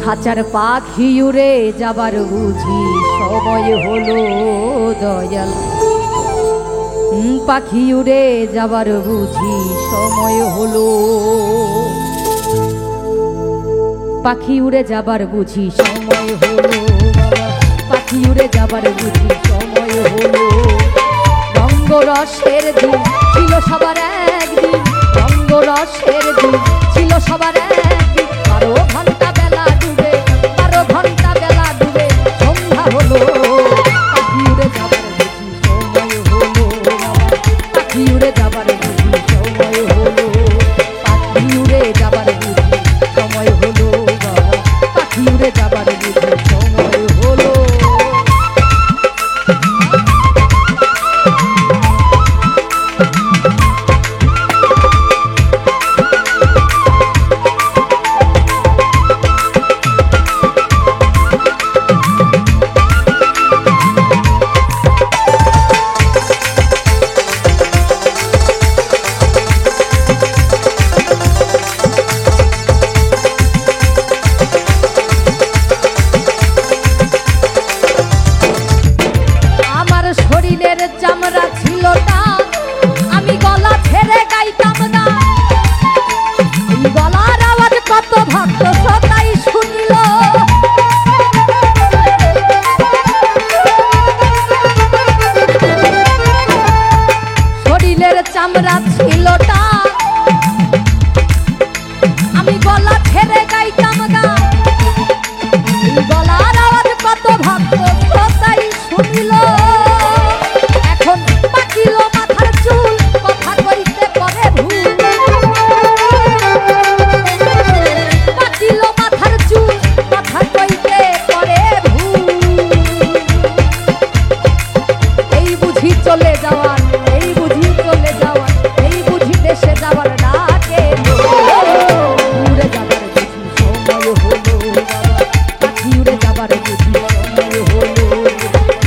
খাঁচার পাখি উড়ে যাবার বুঝি সময় হলো দয়াল, পাখি উড়ে যাবার বুঝি সময় হলো, পাখি উড়ে যাবার বুঝি সময় হলো, পাখি উড়ে যাবার বুঝি সময় হলো। রঙ্গরসের দিন ছিল সবার একদিন, রঙ্গরসের দিন ছিল সবার একদিন, 12 ঘন্টা বেলা ডুবে, 12 ঘন্টা বেলা ডুবে সন্ধ্যা হলো, পাখি উড়ে যাবার বুঝি সময় হলো, পাখি উড়ে যাবার বুঝি সময় হলো, পাখি উড়ে যাবার বুঝি সময় হলো, পাখি উড়ে যাবার বুঝি সময় হলো। চামড়া ছিল না, আমি গলা ছেড়ে গাইতাম না, গলার আওয়াজ কত ভক্ত সদাই শুনিল, শরীরের চামড়া ছিল না, আমি গলা ছেড়ে গাইতাম না, গলার আওয়াজ কত ভক্ত সদাই শুনিল। চলে যাওয়ার এই বুঝি চলে যাওয়ার এই বুঝি দেশে যাওয়ার ডাকে উড়ে যাবার বুঝি সময় হলো, পাখি উড়ে যাবার বুঝি সময় হলো,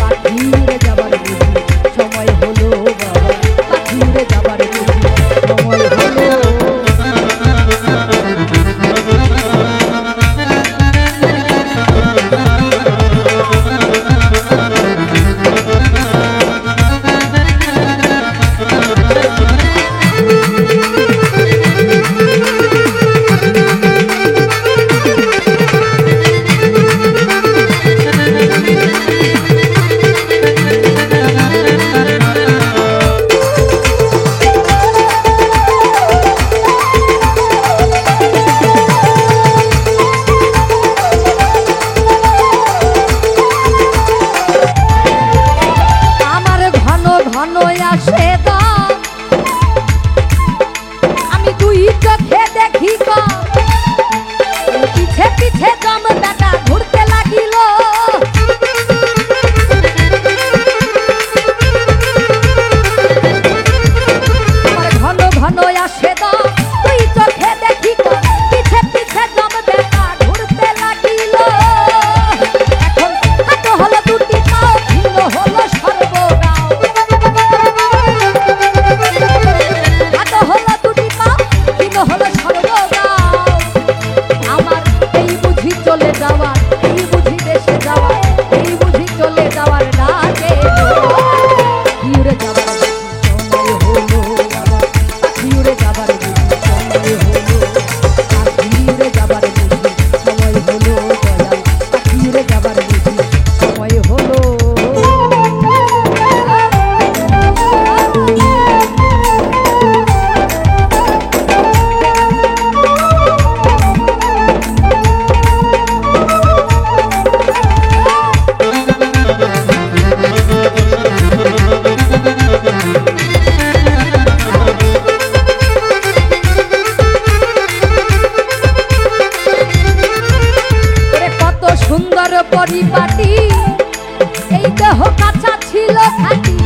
পাখি উড়ে যাবার বুঝি সময় হলো, পাখি উড়ে যাবার বুঝি সময় হলো। আমি দুই চোখে দেখি পিছে পিছে দম বেটা ঘুরতে লাগিল, ঘন ঘন আসে দম, দুই চোখে দেখি পিছে পিছে দম বেটা ঘুরতে লাগিল। এখন হাত হলো দুটি পাও, ভিন্ন হলো সর্বগাও, হাত হলো দুটি পাও, ভিন্ন হলো সর্বগাও। আমার এই বুঝি চলে যাওয়ার, এই বুঝি দেশে যাওয়ার, এই বুঝি চলে যাওয়ার ডাকে উড়ে যাবার সময় হলো, পাখি উড়ে যাবার সময় হলো, পাখি উড়ে যাবার সময় হলো, পাখি উড়ে যাবার সময় হলো। সুন্দর পরিপাটি এই দেহ কাঁচা ছিল খাঁটি,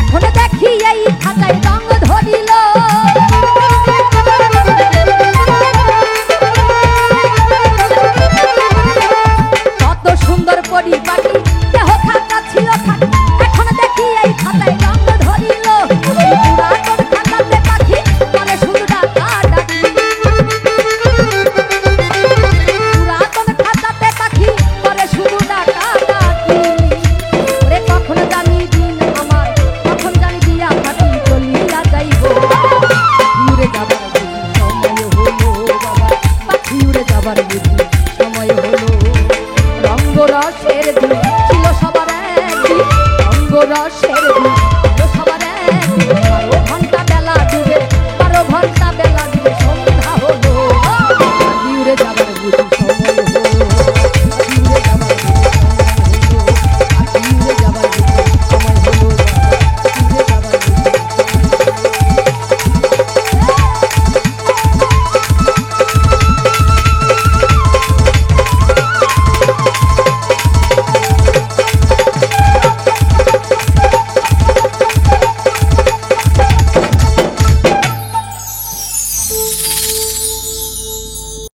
এখন দেখি এই খাঁচায় রং ধরিল, কত সুন্দর পরিপাটি দেহ কাঁচা ছিল খাঁটি, এখন দেখি এই খাঁচায় রং ধরিল, পুরাতন খাঁচাতে পাখি মানে সুন্দর ডাকা ডাকি। এবার বুঝি